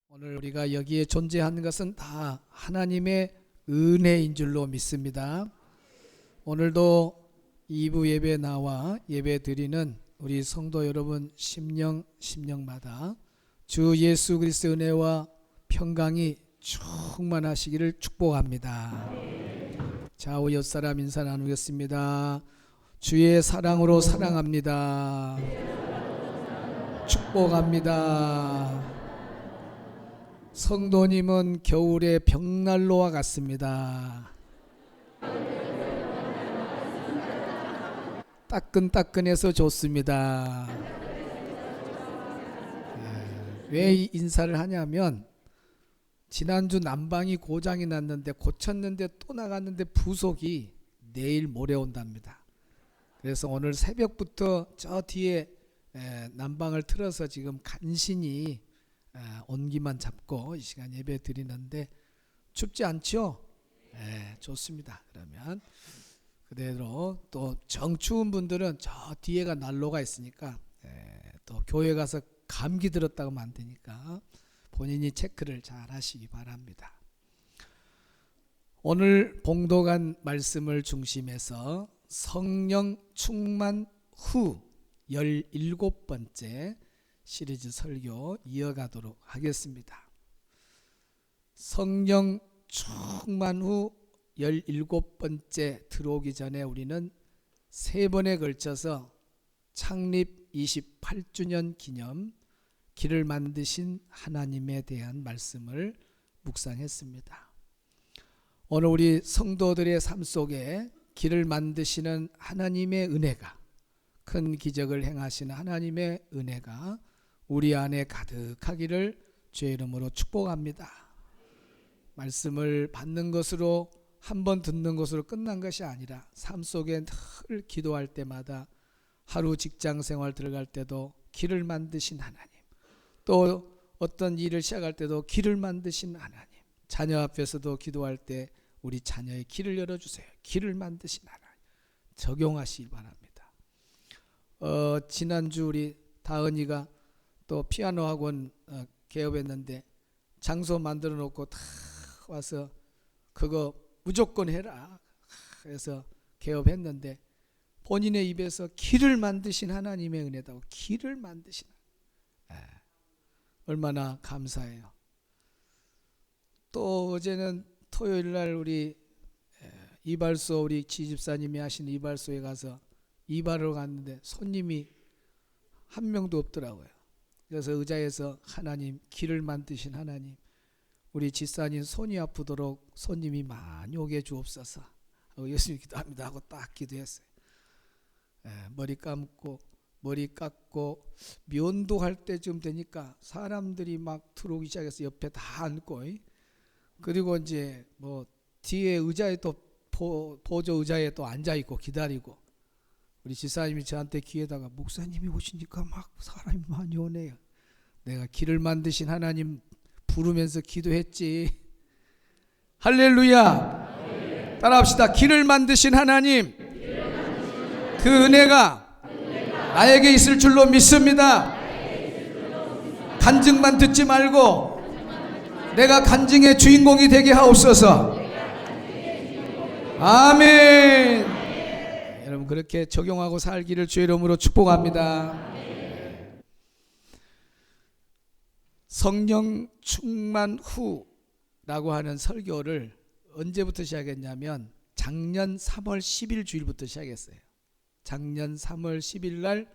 오늘 우리가 여기에 존재하는 것은 다 하나님의 은혜인 줄로 믿습니다. 오늘도 2부 예배 나와 예배 드리는 우리 성도 여러분 심령마다 주 예수 그리스도의 은혜와 평강이 충만하시기를 축복합니다. 좌우 옆사람 인사 나누겠습니다. 주의 사랑으로 사랑합니다. 축복합니다. 성도님은 겨울의 벽난로와 같습니다. 따끈따끈해서 좋습니다. 왜 이 인사를 하냐면 지난주 난방이 고장이 났는데 고쳤는데 또 나갔는데 부속이 내일 모레 온답니다. 그래서 오늘 새벽부터 저 뒤에 난방을 틀어서 지금 간신히 온기만 잡고 이 시간 예배 드리는데 춥지 않죠? 좋습니다. 그러면 그대로 또 정추운 분들은 저 뒤에가 난로가 있으니까 또 교회 가서 감기 들었다고 하면 안 되니까 본인이 체크를 잘 하시기 바랍니다. 오늘 봉독한 말씀을 중심해서 성령 충만 후 17번째 시리즈 설교 이어가도록 하겠습니다. 성령 충만 후 17번째 들어오기 전에 우리는 세 번에 걸쳐서 창립 28주년 기념 길을 만드신 하나님에 대한 말씀을 묵상했습니다. 오늘 우리 성도들의 삶 속에 길을 만드시는 하나님의 은혜가, 큰 기적을 행하시는 하나님의 은혜가 우리 안에 가득하기를 주의 이름으로 축복합니다. 말씀을 받는 것으로 한 번 듣는 것으로 끝난 것이 아니라 삶 속에 늘 기도할 때마다 하루 직장 생활 들어갈 때도 길을 만드신 하나님, 또 어떤 일을 시작할 때도 길을 만드신 하나님, 자녀 앞에서도 기도할 때 우리 자녀의 길을 열어주세요. 길을 만드신 하나님 적용하시기 바랍니다. 지난주 우리 다은이가 또 피아노 학원 개업했는데 장소 만들어 놓고 다 와서 그거 무조건 해라 그래서 개업했는데 본인의 입에서 길을 만드신 하나님의 은혜다고, 길을 만드신 얼마나 감사해요. 또 어제는 토요일날 우리 이발소, 우리 지집사님이 하신 이발소에 가서 이발을 갔는데 손님이 한 명도 없더라고요. 그래서 의자에서 하나님, 길을 만드신 하나님, 우리 집사님 손이 아프도록 손님이 많이 오게 주옵소서 예수님 기도합니다 하고 딱 기도했어요. 머리 감고 머리 깎고 면도할 때쯤 되니까 사람들이 막 들어오기 시작해서 옆에 다 앉고, 그리고 이제 뭐 뒤에 의자에 또 보조 의자에 또 앉아 있고 기다리고, 우리 집사님이 저한테 귀에다가 목사님이 오시니까 막 사람이 많이 오네요. 내가 길을 만드신 하나님 부르면서 기도했지. 할렐루야. 따라합시다. 길을 만드신 하나님, 그 은혜가 나에게 있을 줄로 믿습니다. 간증만 듣지 말고 내가 간증의 주인공이 되게 하옵소서. 아멘. 여러분 그렇게 적용하고 살기를 주의 이름으로 축복합니다. 성령 충만 후라고 하는 설교를 언제부터 시작했냐면 작년 3월 10일 주일부터 시작했어요. 작년 3월 10일 날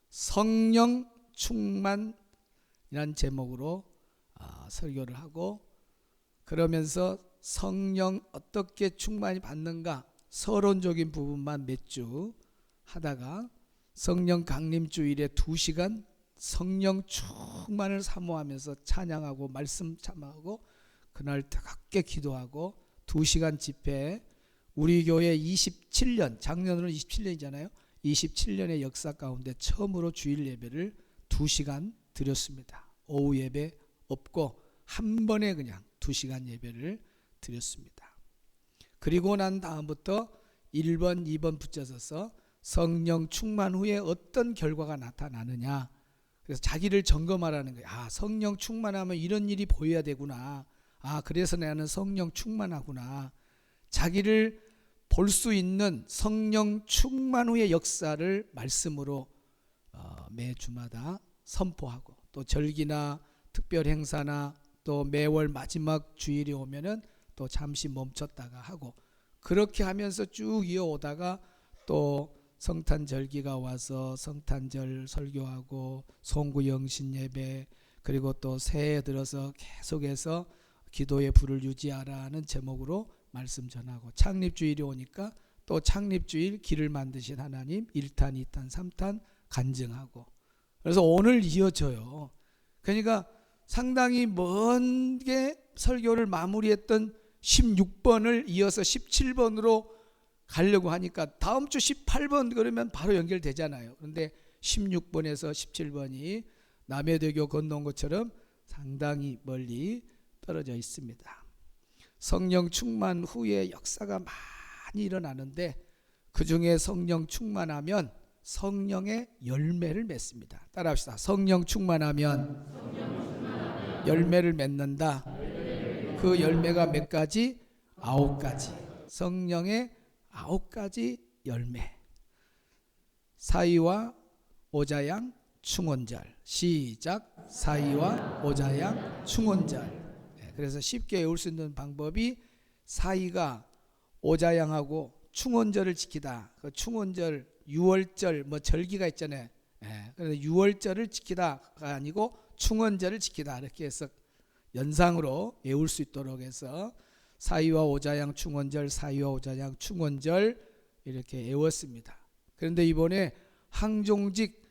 성령 충만이라는 제목으로 설교를 하고, 그러면서 성령 어떻게 충만히 받는가 서론적인 부분만 몇 주 하다가 성령 강림주일에 2시간 성령 충만을 사모하면서 찬양하고 말씀 참하고 그날 뜨겁게 기도하고 2시간 집회, 우리 교회 27년, 작년으로는 27년이잖아요. 27년의 역사 가운데 처음으로 주일 예배를 2시간 드렸습니다. 오후 예배 없고 한 번에 그냥 2시간 예배를 드렸습니다. 그리고 난 다음부터 1번, 2번 붙여서서 성령 충만 후에 어떤 결과가 나타나느냐, 그래서 자기를 점검하라는 거예요. 아, 성령 충만하면 이런 일이 보여야 되구나. 아, 그래서 나는 성령 충만하구나. 자기를 볼 수 있는 성령 충만 후의 역사를 말씀으로 매주마다 선포하고, 또 절기나 특별 행사나 또 매월 마지막 주일이 오면은 또 잠시 멈췄다가 하고, 그렇게 하면서 쭉 이어오다가 또 성탄절기가 와서 성탄절 설교하고 송구영신 예배, 그리고 또 새해 들어서 계속해서 기도의 불을 유지하라는 제목으로 말씀 전하고, 창립주일이 오니까 또 창립주일 길을 만드신 하나님 1탄 2탄 3탄 간증하고, 그래서 오늘 이어져요. 그러니까 상당히 먼 게 설교를 마무리했던 16번을 이어서 17번으로 가려고 하니까 다음 주 18번 그러면 바로 연결되잖아요. 그런데 16번에서 17번이 남해대교 건너온 것처럼 상당히 멀리 떨어져 있습니다. 성령 충만 후에 역사가 많이 일어나는데, 그 중에 성령 충만하면 성령의 열매를 맺습니다. 따라합시다. 성령 충만하면 열매를 맺는다. 그 열매가 몇 가지? 9가지. 성령의 9가지 열매. 사위와 오자양 충원절. 시작. 사위와 오자양 충원절. 그래서 쉽게 외울 수 있는 방법이, 사위가 오자양하고 충원절을 지키다. 그 충원절, 유월절 뭐 절기가 있잖아요. 그래서 유월절을 지키다가 아니고 충원절을 지키다, 이렇게 해서 연상으로 외울 수 있도록 해서 사위와 오자양 충원절, 사위와 오자양 충원절 이렇게 외웠습니다. 그런데 이번에 항종직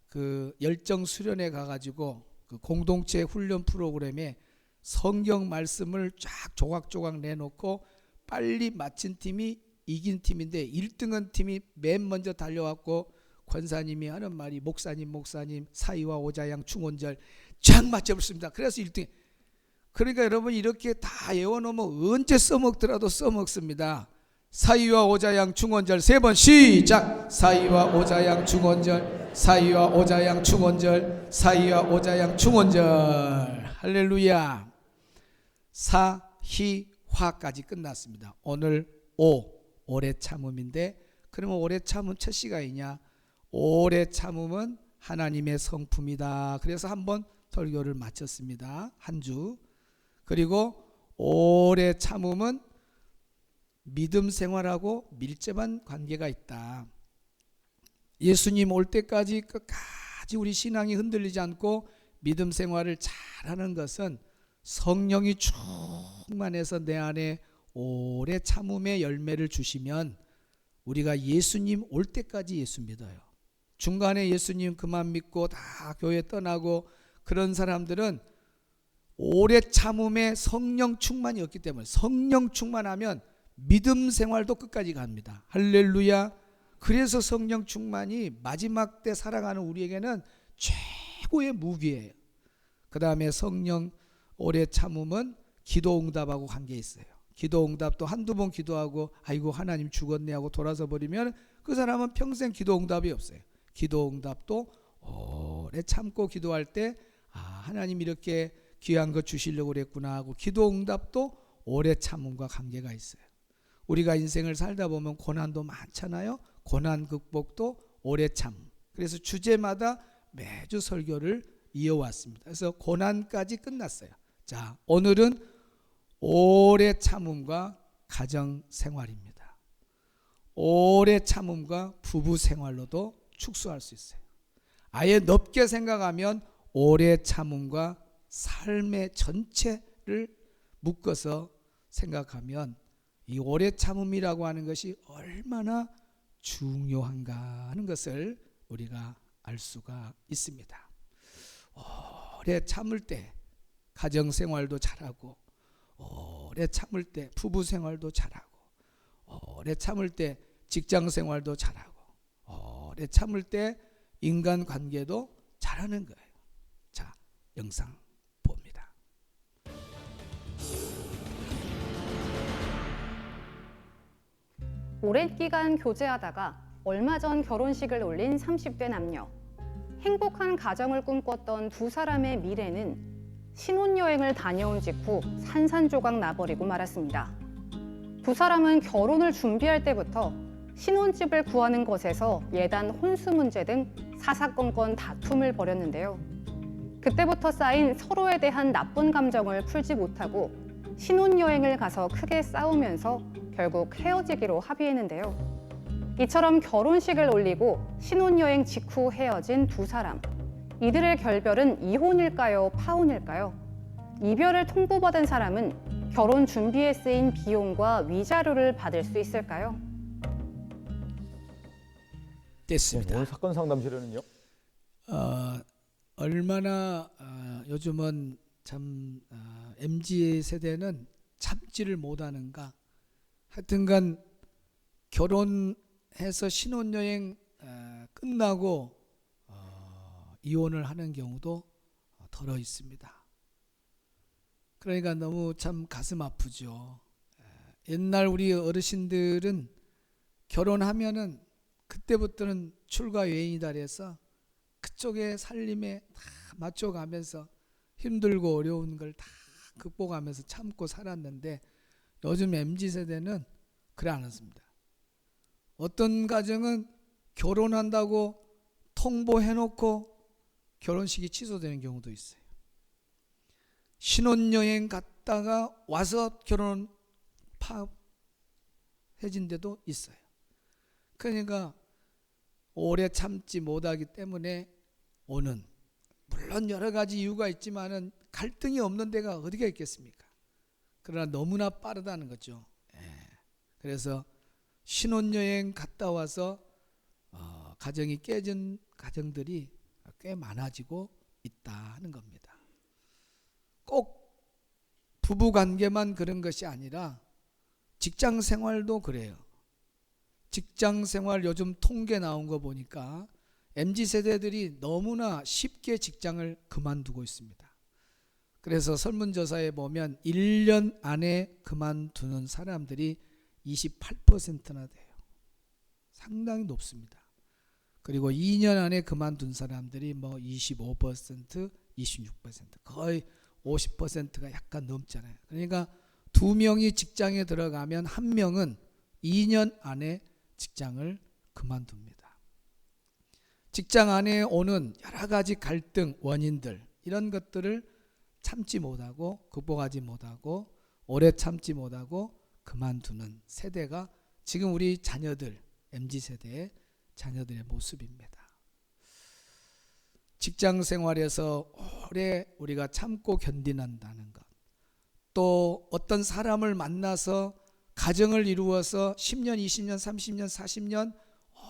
그 열정 수련회 가가지고 그 공동체 훈련 프로그램에 성경 말씀을 쫙 조각조각 내놓고 빨리 마친 팀이 이긴 팀인데, 1등한 팀이 맨 먼저 달려왔고 권사님이 하는 말이, 목사님 사위와 오자양 충원절 쫙 맞춰봤습니다. 그래서 1등. 그러니까 여러분 이렇게 다 외워놓으면 언제 써먹더라도 써먹습니다. 사위와 오자양 충원절 3번 시작. 사위와 오자양 충원절, 사위와 오자양 충원절, 사위와 오자양 충원절. 할렐루야. 사희화까지 끝났습니다. 오늘 오래 참음인데, 그러면 오래 참음 첫 시간이냐? 오래 참음은 하나님의 성품이다. 그래서 한번 설교를 마쳤습니다. 한 주. 그리고 오래 참음은 믿음 생활하고 밀접한 관계가 있다. 예수님 올 때까지 끝까지 우리 신앙이 흔들리지 않고 믿음 생활을 잘하는 것은 성령이 충만해서 내 안에 오래 참음의 열매를 주시면, 우리가 예수님 올 때까지 예수 믿어요. 중간에 예수님 그만 믿고 다 교회 떠나고 그런 사람들은 오래 참음의 성령 충만이 없기 때문에, 성령 충만하면 믿음 생활도 끝까지 갑니다. 할렐루야. 그래서 성령 충만이 마지막 때 살아가는 우리에게는 최고의 무기예요. 그 다음에 성령 오래 참음은 기도 응답하고 관계 있어요. 기도 응답도 한두 번 기도하고 아이고 하나님 죽었네 하고 돌아서 버리면 그 사람은 평생 기도 응답이 없어요. 기도 응답도 오래 참고 기도할 때, 아, 하나님 이렇게 귀한 것 주시려고 그랬구나 하고, 기도 응답도 오래 참음과 관계가 있어요. 우리가 인생을 살다 보면 고난도 많잖아요. 고난 극복도 오래 참음. 그래서 주제마다 매주 설교를 이어왔습니다. 그래서 고난까지 끝났어요. 자, 오늘은 오래 참음과 가정 생활입니다. 오래 참음과 부부 생활로도 축소할 수 있어요. 아예 넓게 생각하면 오래 참음과 삶의 전체를 묶어서 생각하면 이 오래 참음이라고 하는 것이 얼마나 중요한가 하는 것을 우리가 알 수가 있습니다. 오래 참을 때 가정 생활도 잘하고, 오래 참을 때 부부 생활도 잘하고, 오래 참을 때 직장 생활도 잘하고, 오래 참을 때 인간 관계도 잘하는 거예요. 자, 영상 봅니다. 오랜 기간 교제하다가 얼마 전 결혼식을 올린 30대 남녀. 행복한 가정을 꿈꿨던 두 사람의 미래는 신혼여행을 다녀온 직후 산산조각 나버리고 말았습니다. 두 사람은 결혼을 준비할 때부터 신혼집을 구하는 것에서 예단 혼수 문제 등 사사건건 다툼을 벌였는데요. 그때부터 쌓인 서로에 대한 나쁜 감정을 풀지 못하고 신혼여행을 가서 크게 싸우면서 결국 헤어지기로 합의했는데요. 이처럼 결혼식을 올리고 신혼여행 직후 헤어진 두 사람. 이들의 결별은 이혼일까요? 파혼일까요? 이별을 통보받은 사람은 결혼 준비에 쓰인 비용과 위자료를 받을 수 있을까요? 됐습니다. 오늘 사건 상담실에는요. 얼마나 요즘은 참 MZ 세대는 참지를 못하는가. 하여튼간 결혼해서 신혼여행 끝나고 이혼을 하는 경우도 덜어 있습니다. 그러니까 너무 참 가슴 아프죠. 옛날 우리 어르신들은 결혼하면은 그때부터는 출가 여행이다 그래서 그쪽의 살림에 다 맞춰가면서 힘들고 어려운 걸 다 극복하면서 참고 살았는데 요즘 MZ세대는 그래 않았습니다. 어떤 가정은 결혼한다고 통보해놓고 결혼식이 취소되는 경우도 있어요. 신혼여행 갔다가 와서 결혼 파해진 데도 있어요. 그러니까 오래 참지 못하기 때문에 오는, 물론 여러 가지 이유가 있지만은 갈등이 없는 데가 어디가 있겠습니까? 그러나 너무나 빠르다는 거죠. 그래서 신혼여행 갔다 와서 가정이 깨진 가정들이 꽤 많아지고 있다는 겁니다. 꼭 부부 관계만 그런 것이 아니라 직장 생활도 그래요. 직장 생활 요즘 통계 나온 거 보니까 MZ 세대들이 너무나 쉽게 직장을 그만두고 있습니다. 그래서 설문조사에 보면 1년 안에 그만두는 사람들이 28%나 돼요. 상당히 높습니다. 그리고 2년 안에 그만둔 사람들이 뭐 25%, 26%, 거의 50%가 약간 넘잖아요. 그러니까 2명이 직장에 들어가면 1명은 2년 안에 직장을 그만둡니다. 직장 안에 오는 여러 가지 갈등, 원인들, 이런 것들을 참지 못하고 극복하지 못하고 오래 참지 못하고 그만두는 세대가 지금 우리 자녀들, MZ세대의 자녀들의 모습입니다. 직장 생활에서 오래 우리가 참고 견디는다는 것, 또 어떤 사람을 만나서 가정을 이루어서 10년, 20년, 30년, 40년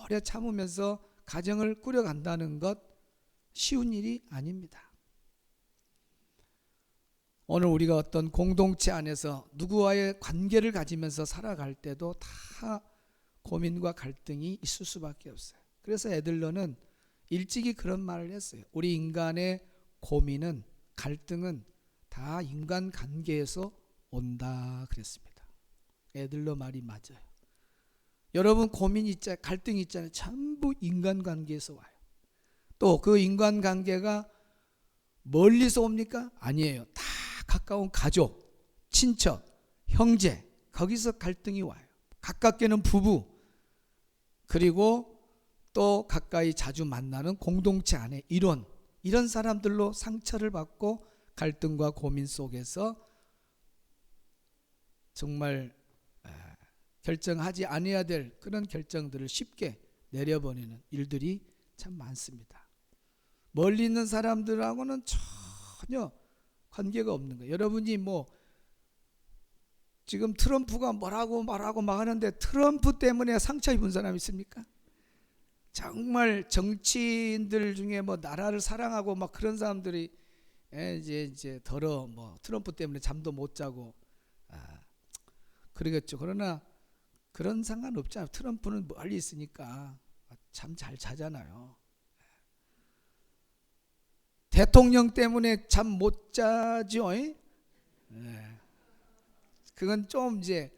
오래 참으면서 가정을 꾸려간다는 것 쉬운 일이 아닙니다. 오늘 우리가 어떤 공동체 안에서 누구와의 관계를 가지면서 살아갈 때도 다 고민과 갈등이 있을 수밖에 없어요. 그래서 애들러는 일찍이 그런 말을 했어요. 우리 인간의 고민은, 갈등은 다 인간관계에서 온다 그랬습니다. 애들러 말이 맞아요. 여러분 고민 있잖아요, 갈등 있잖아요. 전부 인간관계에서 와요. 또 그 인간관계가 멀리서 옵니까? 아니에요. 다 가까운 가족, 친척, 형제, 거기서 갈등이 와요. 가깝게는 부부, 그리고 또 가까이 자주 만나는 공동체 안에 이런 사람들로 상처를 받고 갈등과 고민 속에서 정말 결정하지 않아야 될 그런 결정들을 쉽게 내려버리는 일들이 참 많습니다. 멀리 있는 사람들하고는 전혀 관계가 없는 거예요. 여러분이 뭐 지금 트럼프가 뭐라고 말하고 막 하는데 트럼프 때문에 상처 입은 사람 있습니까? 정말 정치인들 중에 뭐 나라를 사랑하고 막 그런 사람들이 이제 더러 뭐 트럼프 때문에 잠도 못 자고 그러겠죠. 그러나 그런 상관 없잖아요. 트럼프는 멀리 있으니까 잠 잘 자잖아요. 대통령 때문에 잠 못 자죠. 그건 좀 이제,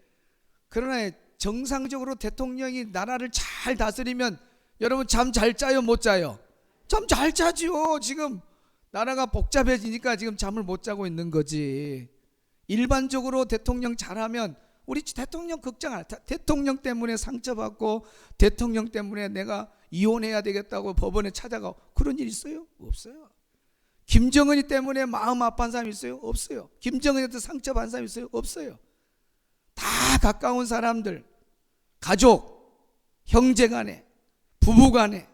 그러나 정상적으로 대통령이 나라를 잘 다스리면 여러분 잠 잘 자요, 못 자요? 잠 잘 자지요. 지금 나라가 복잡해지니까 지금 잠을 못 자고 있는 거지. 일반적으로 대통령 잘하면, 우리 대통령 걱정 안 해. 대통령 때문에 상처받고 대통령 때문에 내가 이혼해야 되겠다고 법원에 찾아가고 그런 일 있어요? 없어요. 김정은이 때문에 마음 아파한 사람 있어요? 없어요. 김정은한테 상처받은 사람 있어요? 없어요. 다 가까운 사람들, 가족, 형제간에, 부부간에,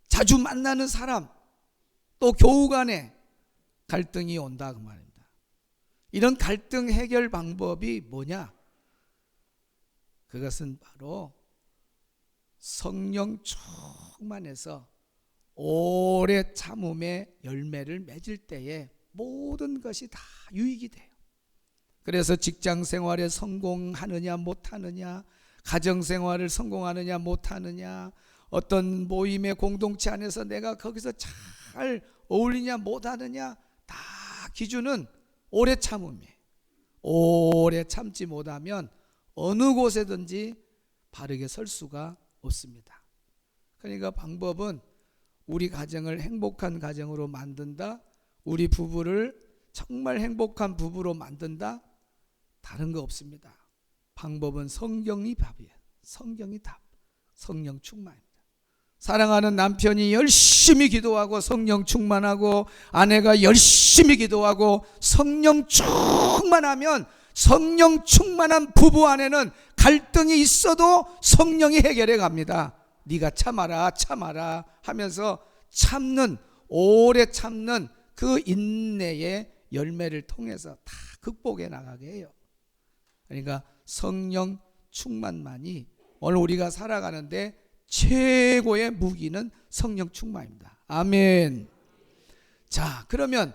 자주 만나는 사람, 또 교우간에 갈등이 온다 그 말입니다. 이런 갈등 해결 방법이 뭐냐? 그것은 바로 성령 충만해서 오래 참음의 열매를 맺을 때에 모든 것이 다 유익이 돼요. 그래서 직장 생활에 성공하느냐 못하느냐, 가정 생활을 성공하느냐 못하느냐, 어떤 모임의 공동체 안에서 내가 거기서 잘 어울리냐 못하느냐, 다 기준은 오래 참음이에요. 오래 참지 못하면 어느 곳에든지 바르게 설 수가 없습니다. 그러니까 방법은 우리 가정을 행복한 가정으로 만든다, 우리 부부를 정말 행복한 부부로 만든다, 다른 거 없습니다. 방법은 성경이 답이에요. 성경이 답, 성령 충만입니다. 사랑하는 남편이 열심히 기도하고 성령 충만하고, 아내가 열심히 기도하고 성령 충만하면, 성령 충만한 부부 안에는 갈등이 있어도 성령이 해결해 갑니다. 네가 참아라 참아라 하면서 참는, 오래 참는 그 인내의 열매를 통해서 다 극복해 나가게 해요. 그러니까 성령 충만만이 오늘 우리가 살아가는데 최고의 무기는 성령 충만입니다. 아멘. 자, 그러면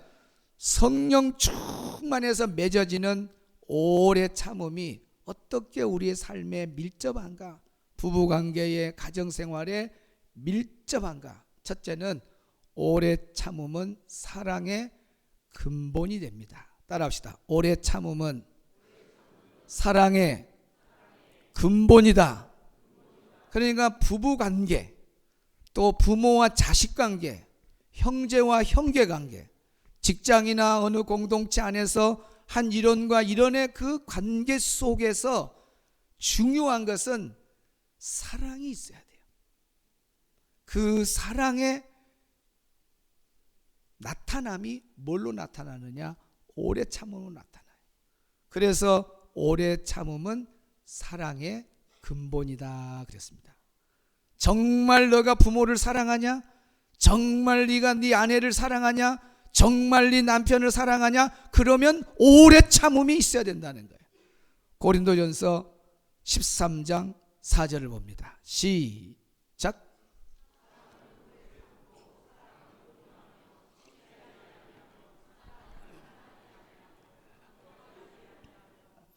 성령 충만해서 맺어지는 오래 참음이 어떻게 우리의 삶에 밀접한가? 부부관계에, 가정생활에 밀접한가? 첫째는 오래 참음은 사랑의 근본이 됩니다. 따라합시다. 오래 참음은 사랑의 근본이다. 그러니까 부부관계, 또 부모와 자식관계, 형제와 형제관계, 직장이나 어느 공동체 안에서 한 일원과 일원의 그 관계 속에서 중요한 것은 사랑이 있어야 돼요. 그 사랑의 나타남이 뭘로 나타나느냐? 오래 참음으로 나타나요. 그래서 오래 참음은 사랑의 근본이다 그랬습니다. 정말 너가 부모를 사랑하냐? 정말 네가 네 아내를 사랑하냐? 정말 네 남편을 사랑하냐? 그러면 오래 참음이 있어야 된다는 거예요. 고린도전서 13장 4절을 봅니다. 시작.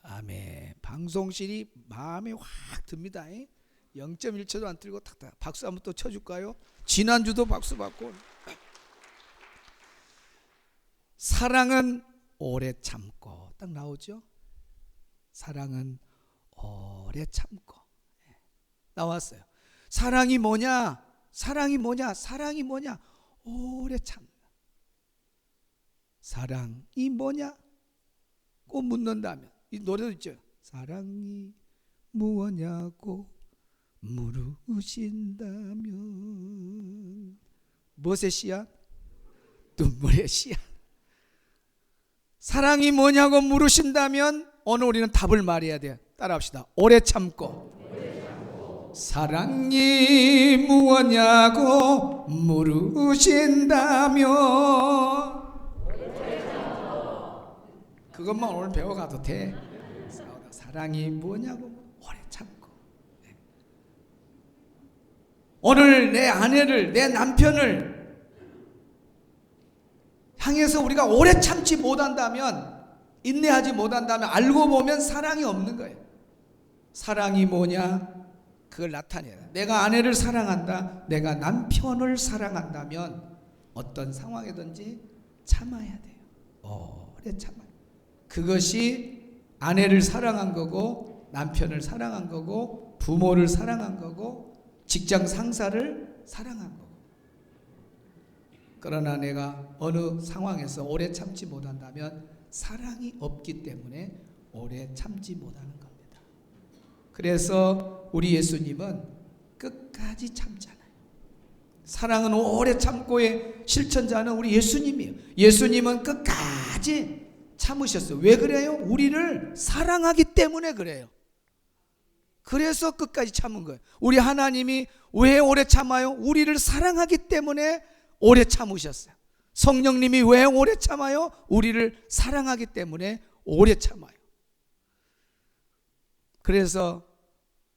아멘. 방송실이 마음에 확 듭니다. 0.1초도 안 들고 탁탁. 박수 한번 또 쳐줄까요? 지난주도 박수 받고. 사랑은 오래 참고, 딱 나오죠. 사랑은 오래 참고 나왔어요. 사랑이 뭐냐? 사랑이 뭐냐? 사랑이 뭐냐? 오래 참다. 사랑이 뭐냐? 꼭 묻는다면 이 노래도 있죠. 사랑이 무엇냐고 물으신다면, 무엇의 씨앗? 눈물의 씨앗. 사랑이 뭐냐고 물으신다면 오늘 우리는 답을 말해야 돼요. 따라합시다. 오래 참고. 사랑이 무엇냐고 물으신다면, 그것만 오늘 배워가도 돼. 사랑이 뭐냐고 오래 참고. 오늘 내 아내를, 내 남편을 향해서 우리가 오래 참지 못한다면, 인내하지 못한다면 알고 보면 사랑이 없는 거예요. 사랑이 뭐냐? 그걸 나타내야 돼. 내가 아내를 사랑한다, 내가 남편을 사랑한다면 어떤 상황이든지 참아야 돼요. 오래 참아요. 그것이 아내를 사랑한 거고, 남편을 사랑한 거고, 부모를 사랑한 거고, 직장 상사를 사랑한 거고. 그러나 내가 어느 상황에서 오래 참지 못한다면 사랑이 없기 때문에 오래 참지 못하는 겁니다. 그래서 우리 예수님은 끝까지 참잖아요. 사랑은 오래 참고의 실천자는 우리 예수님이에요. 예수님은 끝까지 참으셨어요. 왜 그래요? 우리를 사랑하기 때문에 그래요. 그래서 끝까지 참은 거예요. 우리 하나님이 왜 오래 참아요? 우리를 사랑하기 때문에 오래 참으셨어요. 성령님이 왜 오래 참아요? 우리를 사랑하기 때문에 오래 참아요. 그래서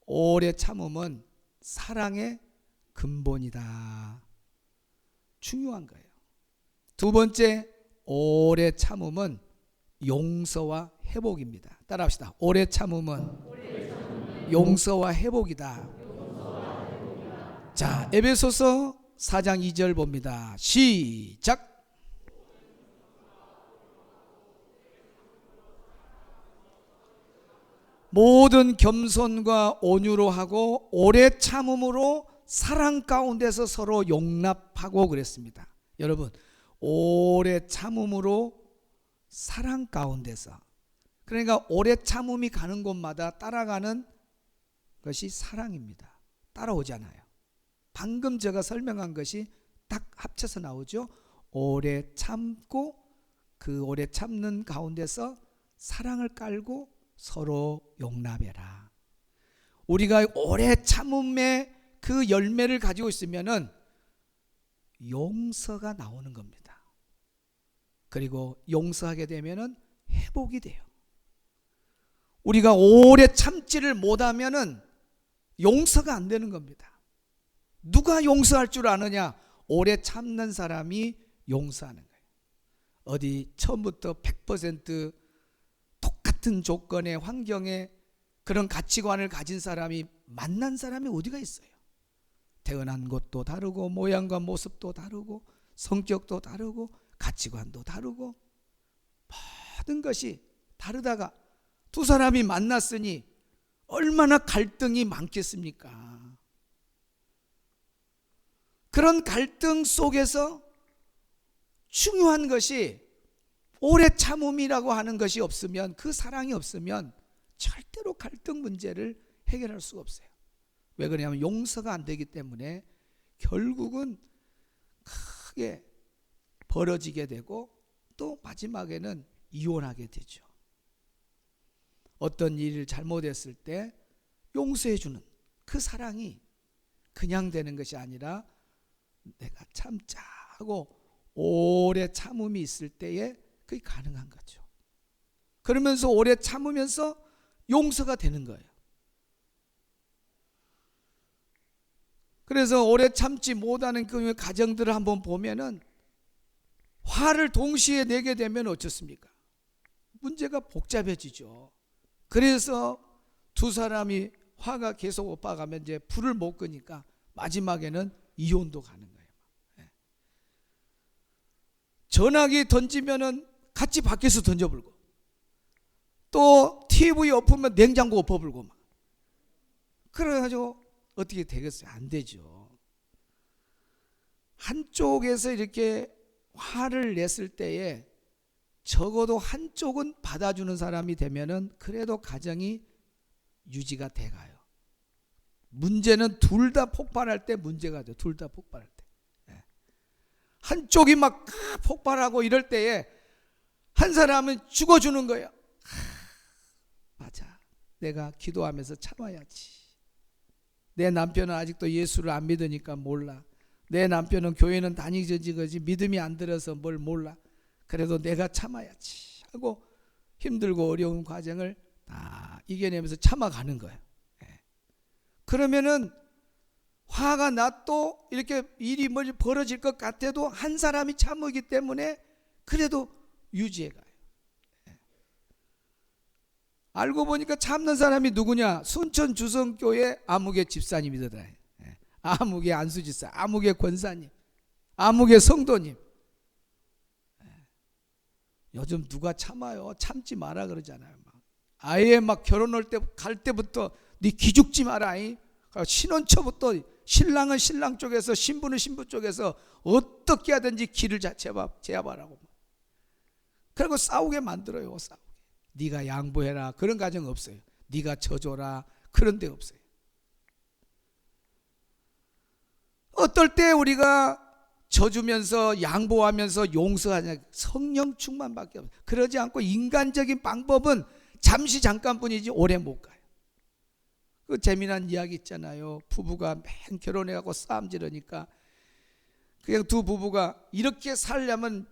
오래 참음은 사랑의 근본이다. 중요한 거예요. 두 번째, 오래 참음은 용서와 회복입니다. 따라합시다. 오래 참음은 용서와 회복이다. 자, 에베소서 4장 2절 봅니다. 시작. 모든 겸손과 온유로 하고 오래 참음으로 사랑 가운데서 서로 용납하고 그랬습니다. 여러분, 오래 참음으로 사랑 가운데서, 그러니까 오래 참음이 가는 곳마다 따라가는 것이 사랑입니다. 따라오잖아요. 방금 제가 설명한 것이 딱 합쳐서 나오죠. 오래 참고 그 오래 참는 가운데서 사랑을 깔고 서로 용납해라. 우리가 오래 참음의 그 열매를 가지고 있으면은 용서가 나오는 겁니다. 그리고 용서하게 되면은 회복이 돼요. 우리가 오래 참지를 못하면은 용서가 안 되는 겁니다. 누가 용서할 줄 아느냐? 오래 참는 사람이 용서하는 거예요. 어디 처음부터 100% 똑같은 조건의 환경에 그런 가치관을 가진 사람이 만난 사람이 어디가 있어요? 태어난 곳도 다르고 모양과 모습도 다르고 성격도 다르고 가치관도 다르고 모든 것이 다르다가 두 사람이 만났으니 얼마나 갈등이 많겠습니까? 그런 갈등 속에서 중요한 것이 오래 참음이라고 하는 것이 없으면, 그 사랑이 없으면 절대로 갈등 문제를 해결할 수가 없어요. 왜 그러냐면 용서가 안 되기 때문에 결국은 크게 벌어지게 되고 또 마지막에는 이혼하게 되죠. 어떤 일을 잘못했을 때 용서해 주는 그 사랑이 그냥 되는 것이 아니라 내가 참자 하고 오래 참음이 있을 때에 그게 가능한 거죠. 그러면서 오래 참으면서 용서가 되는 거예요. 그래서 오래 참지 못하는 그 가정들을 한번 보면은 화를 동시에 내게 되면 어떻습니까? 문제가 복잡해지죠. 그래서 두 사람이 화가 계속 오빠가면 이제 불을 못 끄니까 마지막에는 이혼도 가는 거예요. 전화기 던지면은 같이 밖에서 던져불고, 또 TV 엎으면 냉장고 엎어불고 막. 그래가지고 어떻게 되겠어요? 안 되죠. 한쪽에서 이렇게 화를 냈을 때에 적어도 한쪽은 받아주는 사람이 되면은 그래도 가정이 유지가 돼가요. 문제는 둘 다 폭발할 때 문제가 돼요. 둘 다 폭발할 때. 한쪽이 막 폭발하고 이럴 때에 한 사람은 죽어주는 거예요. 맞아, 내가 기도하면서 참아야지. 내 남편은 아직도 예수를 안 믿으니까 몰라. 내 남편은 교회는 다니지 거지 믿음이 안 들어서 뭘 몰라. 그래도 내가 참아야지 하고 힘들고 어려운 과정을 다 이겨내면서 참아가는 거예요. 그러면은 화가 나도 이렇게 일이 뭐 벌어질 것 같아도 한 사람이 참으기 때문에 그래도 유지해 가요. 알고 보니까 참는 사람이 누구냐? 순천 주성교회 아무개 집사님이더라. 아무개 안수집사, 아무개 권사님, 아무개 성도님. 요즘 누가 참아요? 참지 마라 그러잖아요. 아예 막 결혼할 때 갈 때부터 네 기죽지 마라. 신혼 초부터 신랑은 신랑 쪽에서 신부는 신부 쪽에서 어떻게 하든지 길을 제압하라고. 그리고 싸우게 만들어요. 싸우게. 네가 양보해라 그런 가정 없어요. 네가 져줘라 그런 데 없어요. 어떨 때 우리가 져주면서 양보하면서 용서하냐? 성령 충만밖에 없어요. 그러지 않고 인간적인 방법은 잠시 잠깐뿐이지 오래 못 가요. 그 재미난 이야기 있잖아요. 부부가 맨 결혼해갖고 싸움 지르니까 그냥 두 부부가 이렇게 살려면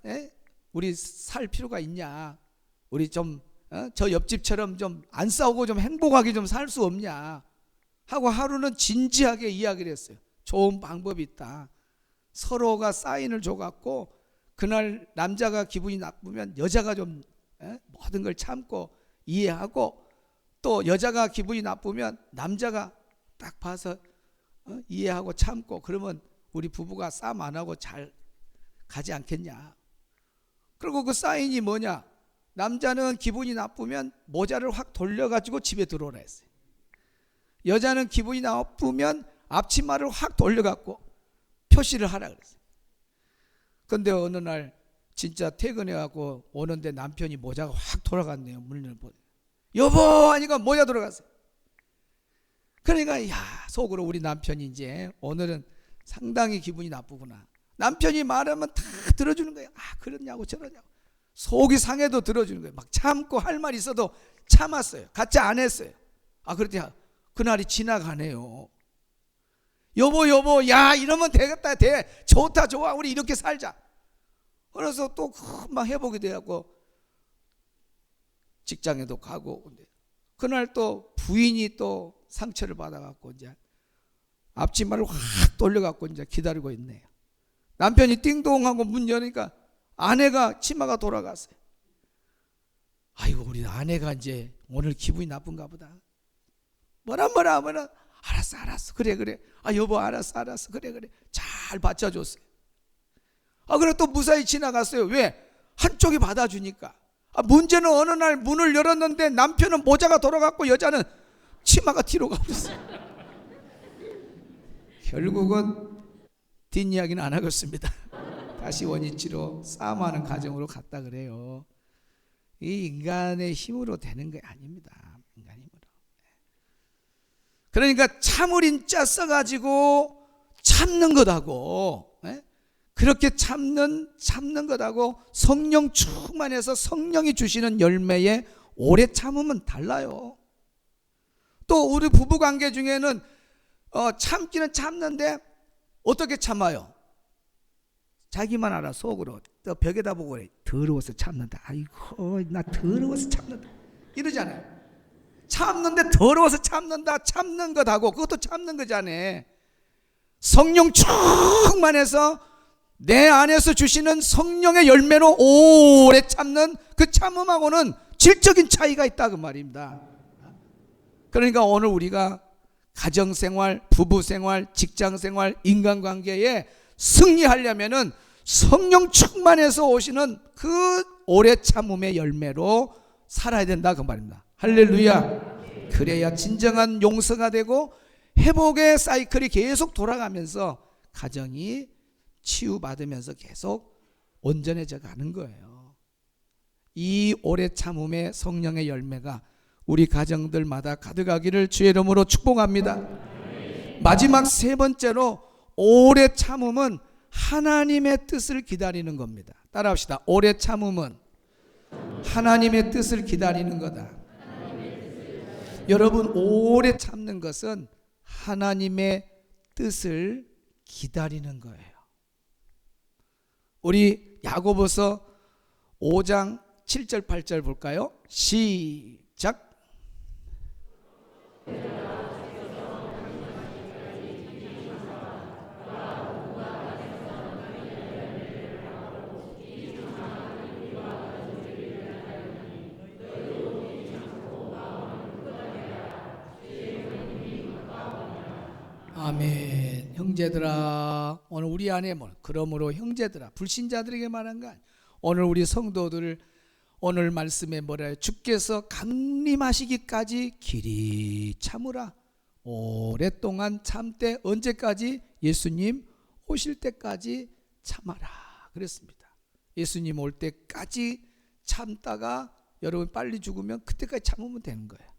우리 살 필요가 있냐? 우리 좀 저 옆집처럼 좀 안 싸우고 좀 행복하게 좀 살 수 없냐? 하고 하루는 진지하게 이야기를 했어요. 좋은 방법이 있다. 서로가 사인을 줘갖고 그날 남자가 기분이 나쁘면 여자가 좀 모든 걸 참고 이해하고, 또 여자가 기분이 나쁘면 남자가 딱 봐서 이해하고 참고, 그러면 우리 부부가 싸움 안 하고 잘 가지 않겠냐. 그리고 그 사인이 뭐냐? 남자는 기분이 나쁘면 모자를 확 돌려가지고 집에 들어오라 했어요. 여자는 기분이 나쁘면 앞치마를 확 돌려갖고 표시를 하라 그랬어요. 그런데 어느 날 진짜 퇴근해갖고 오는데 남편이 모자가 확 돌아갔네요. 문을 보니 여보 하니까 모자 돌아갔어요. 그러니까 야, 속으로 우리 남편이 이제 오늘은 상당히 기분이 나쁘구나. 남편이 말하면 다 들어주는 거예요. 아 그러냐고 저러냐고 속이 상해도 들어주는 거예요. 막 참고 할 말 있어도 참았어요. 같이 안 했어요. 아 그랬더니 그날이 지나가네요. 여보 야 이러면 되겠다, 좋다, 좋아, 우리 이렇게 살자. 그래서 또 금방 회복이 돼갖고 직장에도 가고. 그날 또 부인이 또 상처를 받아갖고 이제 앞치마를 확 돌려갖고 이제 기다리고 있네요. 남편이 띵동하고 문 여니까 아내가 치마가 돌아갔어요. 아이고 우리 아내가 이제 오늘 기분이 나쁜가 보다. 뭐라 알았어 그래 아 여보 알았어 그래 잘 받쳐줬어요. 아 그래 또 무사히 지나갔어요. 왜? 한쪽이 받아주니까. 아 문제는 어느 날 문을 열었는데 남편은 모자가 돌아갔고 여자는 치마가 뒤로 가버렸어요. 결국은 뒷이야기는 안 하겠습니다. 다시 원위치로 싸움하는 가정으로 갔다 그래요. 이 인간의 힘으로 되는 게 아닙니다. 인간 힘으로. 그러니까 참을인자 써가지고 참는 것하고 그렇게 참는 것하고 성령 충만해서 성령이 주시는 열매의 오래 참음은 달라요. 또 우리 부부관계 중에는 참기는 참는데 어떻게 참아요? 자기만 알아. 속으로 또 벽에다 보고 그래. 더러워서 참는다. 아이고 나 더러워서 참는다 이러잖아요. 참는데 더러워서 참는다. 참는 것하고 그것도 참는 거잖아요. 성령 충만해서 내 안에서 주시는 성령의 열매로 오래 참는 그 참음하고는 질적인 차이가 있다 그 말입니다. 그러니까 오늘 우리가 가정생활, 부부생활, 직장생활, 인간관계에 승리하려면은 성령 충만해서 오시는 그 오래 참음의 열매로 살아야 된다 그 말입니다. 할렐루야. 그래야 진정한 용서가 되고 회복의 사이클이 계속 돌아가면서 가정이 치유받으면서 계속 온전해져 가는 거예요. 이 오래 참음의 성령의 열매가 우리 가정들마다 가득하기를 주의 이름으로 축복합니다. 마지막 세 번째로 오래 참음은 하나님의 뜻을 기다리는 겁니다. 따라합시다. 오래 참음은 하나님의 뜻을 기다리는 거다. 여러분 오래 참는 것은 하나님의 뜻을 기다리는 거예요. 우리 야고보서 5장 7절 8절 볼까요? 시작. 아멘. 형제들아, 오늘 우리 안에 그러므로 형제들아, 불신자들에게 말한 거 아니에요. 오늘 우리 성도들 오늘 말씀에 뭐라 해요? 주께서 강림하시기까지 길이 참으라. 오랫동안 참되 언제까지? 예수님 오실 때까지 참아라 그랬습니다. 예수님 올 때까지 참다가 여러분 빨리 죽으면 그때까지 참으면 되는 거예요.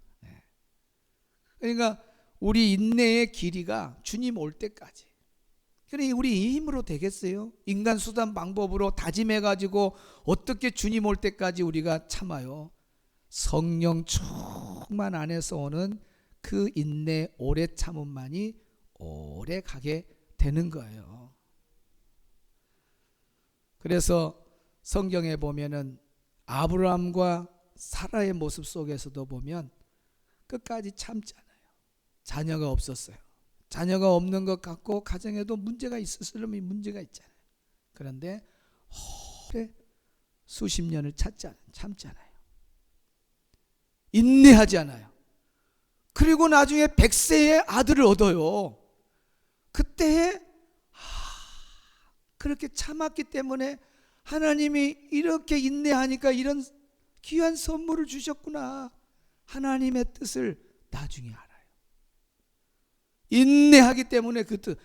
그러니까 우리 인내의 길이가 주님 올 때까지. 그러니 우리 힘으로 되겠어요? 인간 수단 방법으로 다짐해가지고 어떻게 주님 올 때까지 우리가 참아요? 성령 충만 안에서 오는 그 인내 오래 참음만이 오래 가게 되는 거예요. 그래서 성경에 보면은 아브라함과 사라의 모습 속에서도 보면 끝까지 참잖아요. 자녀가 없었어요. 자녀가 없는 것 같고 가정에도 문제가 있었으면 문제가 있잖아요. 그런데 오래 수십 년을 참잖아요. 인내하지 않아요. 그리고 나중에 100세의 아들을 얻어요. 그때에 그렇게 참았기 때문에 하나님이 이렇게 인내하니까 이런 귀한 선물을 주셨구나. 하나님의 뜻을 나중에 알아요. 인내하기 때문에 그 뜻,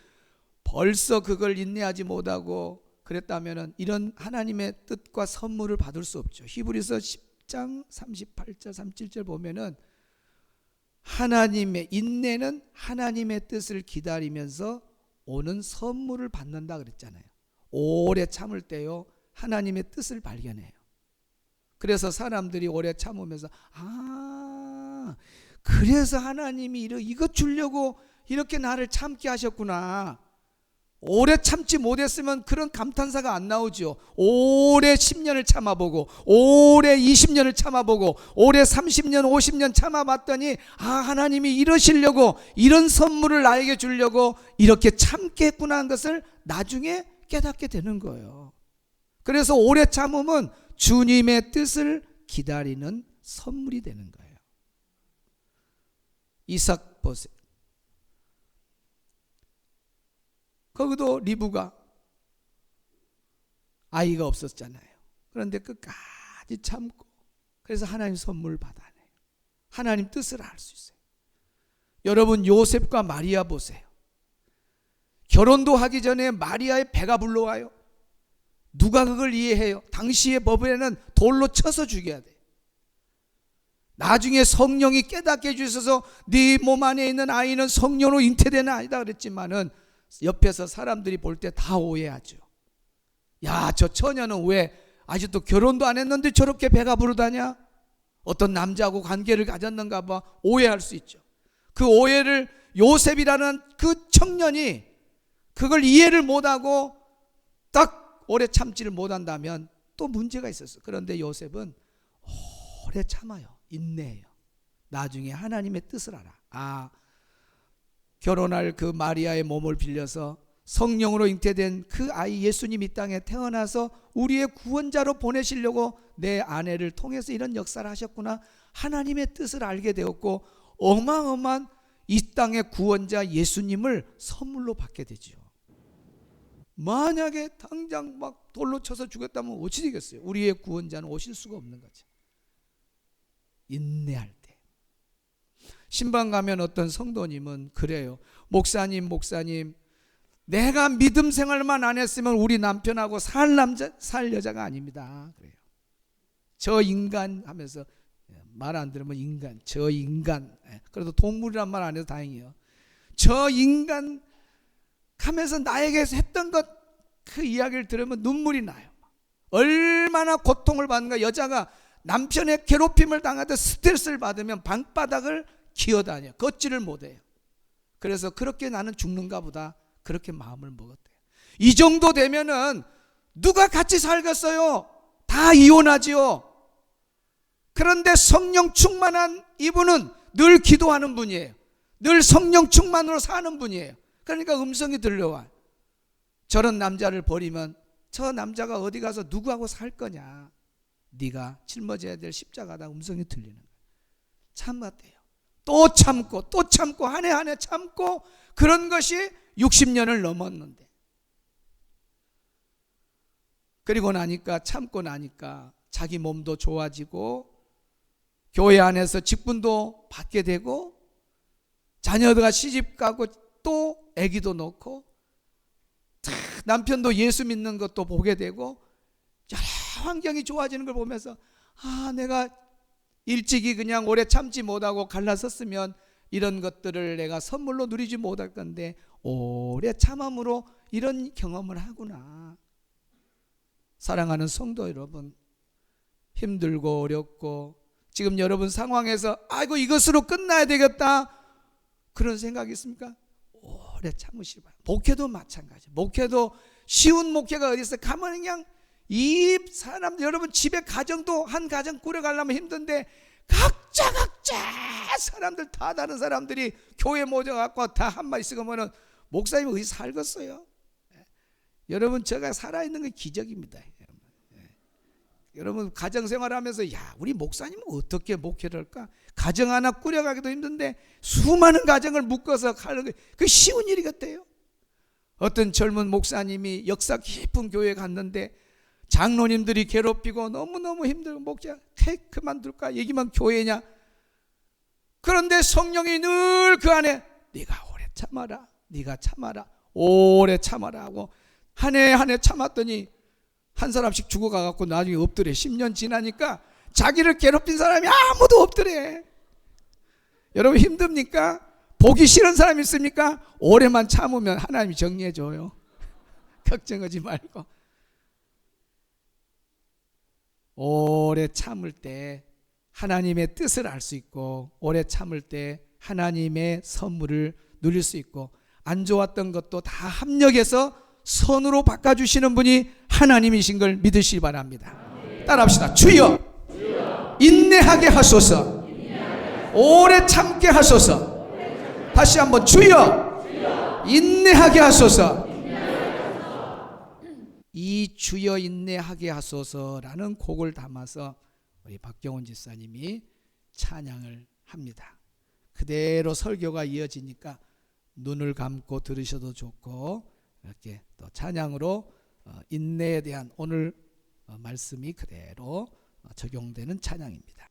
벌써 그걸 인내하지 못하고 그랬다면 이런 하나님의 뜻과 선물을 받을 수 없죠. 히브리서 10장 38절 37절 보면은 하나님의 인내는 하나님의 뜻을 기다리면서 오는 선물을 받는다 그랬잖아요. 오래 참을 때요 하나님의 뜻을 발견해요. 그래서 사람들이 오래 참으면서 그래서 하나님이 이거 주려고 이렇게 나를 참게 하셨구나. 오래 참지 못했으면 그런 감탄사가 안 나오죠. 오래 10년을 참아보고 오래 20년을 참아보고 오래 30년 50년 참아봤더니 하나님이 이러시려고 이런 선물을 나에게 주려고 이렇게 참게 했구나 하는 것을 나중에 깨닫게 되는 거예요. 그래서 오래 참음은 주님의 뜻을 기다리는 선물이 되는 거예요. 이삭 보세요. 거기도 리브가 아이가 없었잖아요. 그런데 끝까지 참고 그래서 하나님 선물을 받아내요. 하나님 뜻을 알 수 있어요. 여러분 요셉과 마리아 보세요. 결혼도 하기 전에 마리아의 배가 불러와요. 누가 그걸 이해해요? 당시의 법에는 돌로 쳐서 죽여야 돼요. 나중에 성령이 깨닫게 해주셔서 네 몸 안에 있는 아이는 성령으로 잉태되는 아이다 그랬지만은 옆에서 사람들이 볼 때 다 오해하죠. 야, 저 처녀는 왜 아직도 결혼도 안 했는데 저렇게 배가 부르다냐? 어떤 남자하고 관계를 가졌는가 봐 오해할 수 있죠. 그 오해를 요셉이라는 그 청년이 그걸 이해를 못하고 딱 오래 참지를 못한다면 또 문제가 있었어요. 그런데 요셉은 오래 참아요. 인내해요. 나중에 하나님의 뜻을 알아. 결혼할 그 마리아의 몸을 빌려서 성령으로 잉태된 그 아이 예수님 이 땅에 태어나서 우리의 구원자로 보내시려고 내 아내를 통해서 이런 역사를 하셨구나. 하나님의 뜻을 알게 되었고 어마어마한 이 땅의 구원자 예수님을 선물로 받게 되죠. 만약에 당장 막 돌로 쳐서 죽였다면 어찌 되겠어요? 우리의 구원자는 오실 수가 없는 거죠. 인내할 때. 신방 가면 어떤 성도님은 그래요. 목사님 내가 믿음 생활만 안 했으면 우리 남편하고 살 여자가 아닙니다. 그래요. 저 인간 하면서 말 안 들으면 인간, 저 인간. 그래도 동물이란 말 안 해서 다행이에요. 저 인간 하면서 나에게 했던 것 그 이야기를 들으면 눈물이 나요. 얼마나 고통을 받는가. 여자가 남편의 괴롭힘을 당하듯 스트레스를 받으면 방바닥을 기어다녀. 걷지를 못해요. 그래서 그렇게 나는 죽는가 보다 그렇게 마음을 먹었대요. 이 정도 되면은 누가 같이 살겠어요? 다 이혼하지요. 그런데 성령 충만한 이분은 늘 기도하는 분이에요. 늘 성령 충만으로 사는 분이에요. 그러니까 음성이 들려와요. 저런 남자를 버리면 저 남자가 어디 가서 누구하고 살 거냐. 네가 짊어져야 될 십자가다 음성이 들리는 거예요. 참았대요. 또 참고 한 해 참고 그런 것이 60년을 넘었는데 그리고 나니까 참고 나니까 자기 몸도 좋아지고 교회 안에서 직분도 받게 되고 자녀가 시집 가고 또 아기도 놓고 남편도 예수 믿는 것도 보게 되고 여러 환경이 좋아지는 걸 보면서 내가 일찍이 그냥 오래 참지 못하고 갈라섰으면 이런 것들을 내가 선물로 누리지 못할 건데 오래 참음으로 이런 경험을 하구나. 사랑하는 성도 여러분, 힘들고 어렵고 지금 여러분 상황에서 아이고 이것으로 끝나야 되겠다 그런 생각이 있습니까? 오래 참으시기 바랍니다. 목회도 마찬가지. 목회도 쉬운 목회가 어디 있어? 가면 그냥 이 사람들, 여러분 집에 가정도 한 가정 꾸려가려면 힘든데 각자 사람들 다 다른 사람들이 교회 모여갖고 다 한마디 쓰고면은 목사님이 어디 살겠어요? 여러분 제가 살아있는 게 기적입니다. 여러분 가정생활하면서 우리 목사님은 어떻게 목회를 할까? 가정 하나 꾸려가기도 힘든데 수많은 가정을 묶어서 가는 게 그 쉬운 일이 같아요. 어떤 젊은 목사님이 역사 깊은 교회에 갔는데 장로님들이 괴롭히고 너무너무 힘들고 목사 그만둘까? 여기만 교회냐? 그런데 성령이 늘 그 안에 네가 오래 참아라, 네가 참아라, 오래 참아라 하고 한 해 한 해 참았더니 한 사람씩 죽어가갖고 나중에 없더래. 10년 지나니까 자기를 괴롭힌 사람이 아무도 없더래. 여러분 힘듭니까? 보기 싫은 사람 있습니까? 오래만 참으면 하나님이 정리해줘요. 걱정하지 말고 오래 참을 때 하나님의 뜻을 알 수 있고 오래 참을 때 하나님의 선물을 누릴 수 있고 안 좋았던 것도 다 합력해서 선으로 바꿔주시는 분이 하나님이신 걸 믿으시기 바랍니다. 따라합시다. 주여 인내하게 하소서. 오래 참게 하소서. 다시 한번 주여 인내하게 하소서. 이 주여 인내하게 하소서라는 곡을 담아서 우리 박경훈 집사님이 찬양을 합니다. 그대로 설교가 이어지니까 눈을 감고 들으셔도 좋고 이렇게 또 찬양으로 인내에 대한 오늘 말씀이 그대로 적용되는 찬양입니다.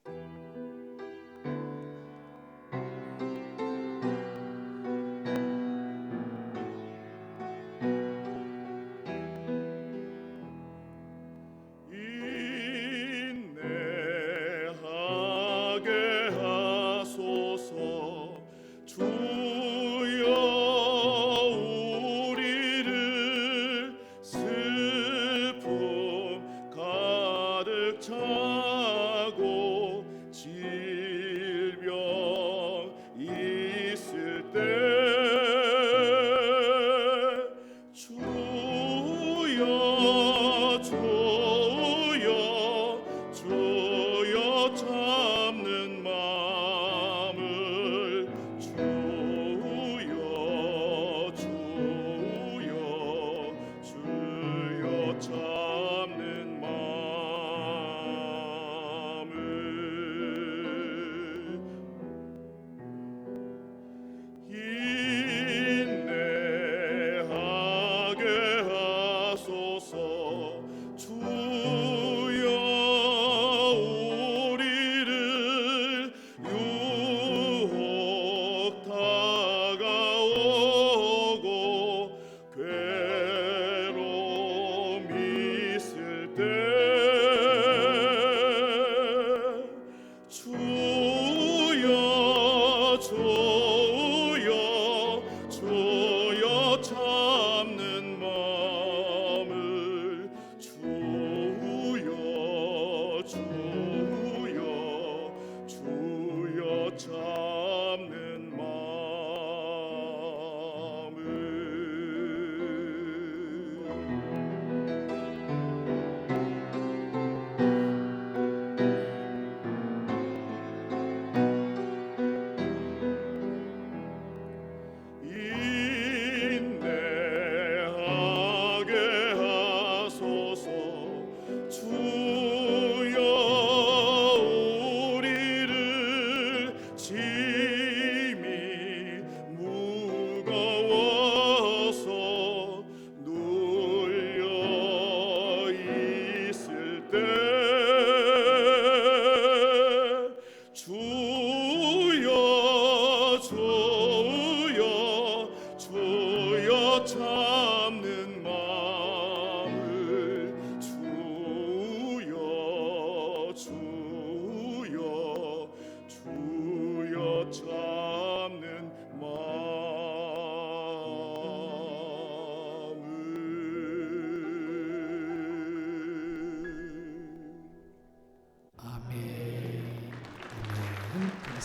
주여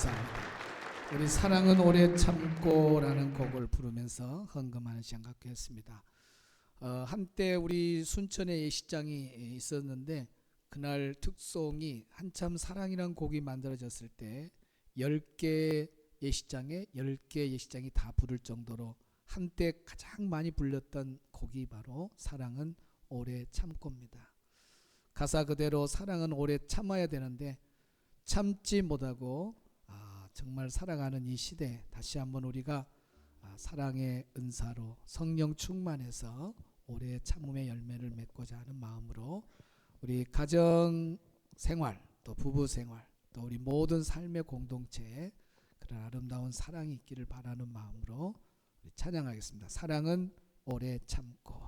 감사합니다. 우리 사랑은 오래 참고라는 곡을 부르면서 헌금하는 시간 갖게 했습니다. 한때 우리 순천에 예식장이 있었는데 그날 특송이 한참 사랑이라는 곡이 만들어졌을 때 10개 예식장에 10개 예식장이 다 부를 정도로 한때 가장 많이 불렸던 곡이 바로 사랑은 오래 참고입니다. 가사 그대로 사랑은 오래 참아야 되는데 참지 못하고 정말 살아가는 이 시대 다시 한번 우리가 사랑의 은사로 성령 충만해서 오래 참음의 열매를 맺고자 하는 마음으로 우리 가정 생활 또 부부 생활 또 우리 모든 삶의 공동체에 그런 아름다운 사랑이 있기를 바라는 마음으로 우리 찬양하겠습니다. 사랑은 오래 참고.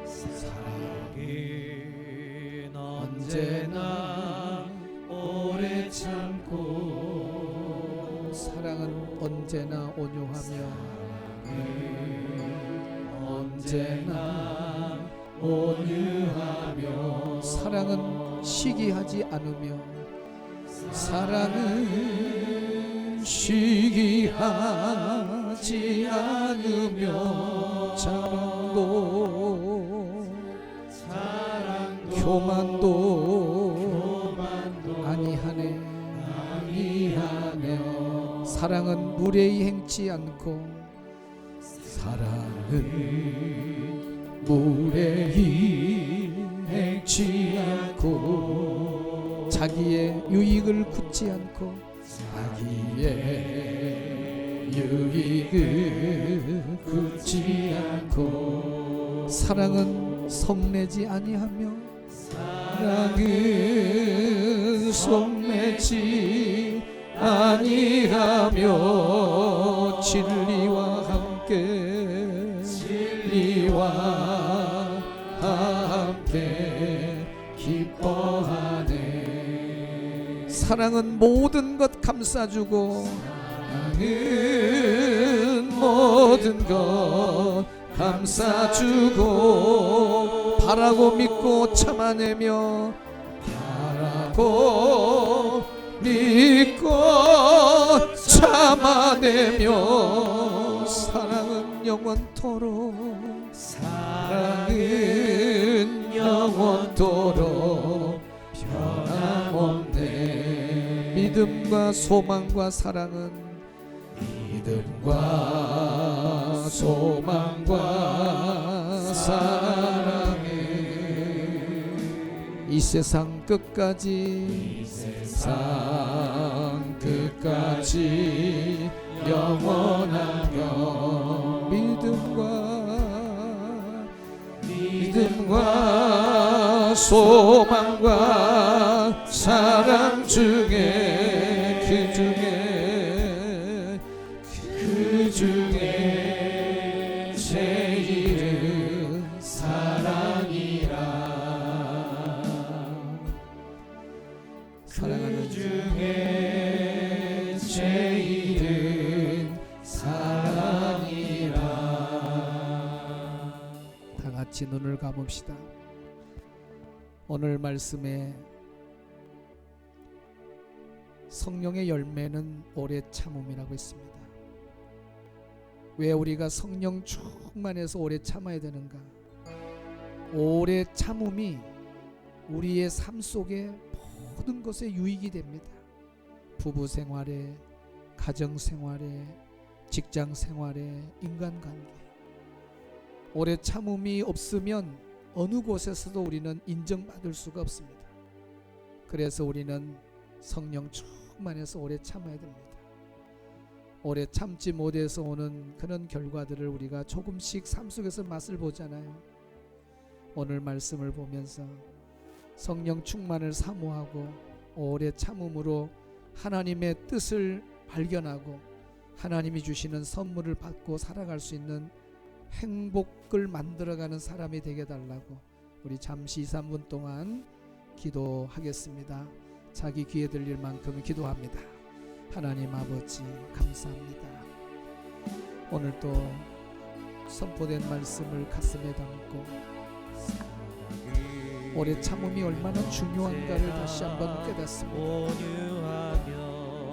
사랑은 언제나 오래 참고 사랑은 언제나 온유하며 언제나 온유하며 사랑은 시기하지 않으며 사랑은 시기하지 않으며 교만도 아니하네. 사랑은 무례히 행치 않고 사랑은 무례히 행치 않고 자기의 유익을 굳지 않고 자기의 유익을 굳지 않고 사랑은 성내지 아니하며 사랑은 속내지 아니하며 진리와 함께 기뻐하네. 사랑은 모든 것 감싸주고 사랑은 모든 것 감싸주고 바라고 믿고 참아내며 바라고 믿고 참아내며 사랑은 영원토록 사랑은 영원토록 변함없네. 믿음과 소망과 사랑은 믿음과 소망과 사랑에 이 세상 끝까지 세상 끝까지 영원하며 믿음과 소망과 사랑 중에 그 중에 제일은 사랑이라. 사랑하는 중에 제일은 사랑이라. 다 같이 눈을 감읍시다. 오늘 말씀에 성령의 열매는 오래 참음이라고 했습니다. 왜 우리가 성령 충만해서 오래 참아야 되는가? 오래 참음이 우리의 삶 속에 모든 것에 유익이 됩니다. 부부 생활에, 가정 생활에, 직장 생활에, 인간관계. 오래 참음이 없으면 어느 곳에서도 우리는 인정받을 수가 없습니다. 그래서 우리는 성령 충만해서 오래 참아야 됩니다. 오래 참지 못해서 오는 그런 결과들을 우리가 조금씩 삶 속에서 맛을 보잖아요. 오늘 말씀을 보면서 성령 충만을 사모하고 오래 참음으로 하나님의 뜻을 발견하고 하나님이 주시는 선물을 받고 살아갈 수 있는 행복을 만들어가는 사람이 되게 달라고 우리 잠시 2, 3분 동안 기도하겠습니다. 자기 귀에 들릴 만큼 기도합니다. 하나님 아버지 감사합니다. 오늘 또 선포된 말씀을 가슴에 담고 오래 참음이 얼마나 중요한가를 다시 한번 깨닫습니다.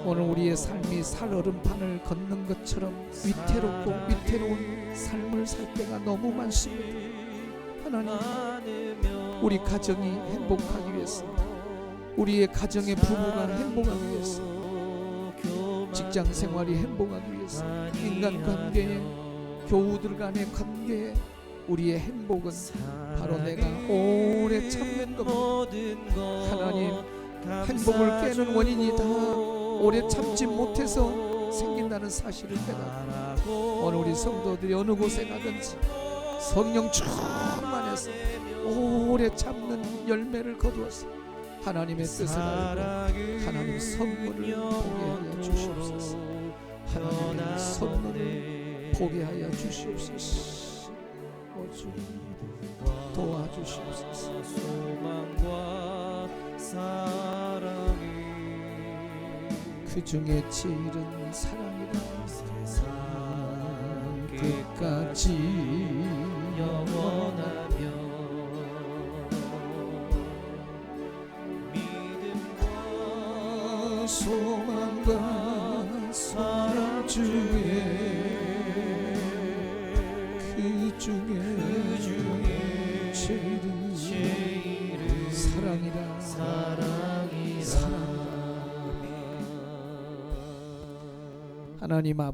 오늘 우리의 삶이 살얼음판을 걷는 것처럼 위태롭고 위태로운 삶을 살 때가 너무 많습니다. 하나님, 우리 가정이 행복하기 위해서, 우리의 가정의 부부가 행복하기 위해서, 직장 생활이 행복하기 위해서, 인간관계에, 교우들 간의 관계에 우리의 행복은 바로 내가 오래 참는 겁니다. 하나님, 행복을 깨는 원인이 다 오래 참지 못해서 생긴다는 사실을 깨닫고 오늘 우리 성도들이 어느 곳에 가든지 성령 충만해서 오래 참는 열매를 거두어서 하나님의 뜻을 알고 하나님 선물을 보게 하여 주시옵소서. 하나님의 선물을 보게 하여 주시옵소서. 오주 도와주시옵소서. 소망과 사랑이 그 중에 제일은 사랑이다. 세상 끝까지 영원하며 믿음과 소망과 사랑 중에 그 중에 제일은 사랑이다. 사랑이다. 하나님 아버지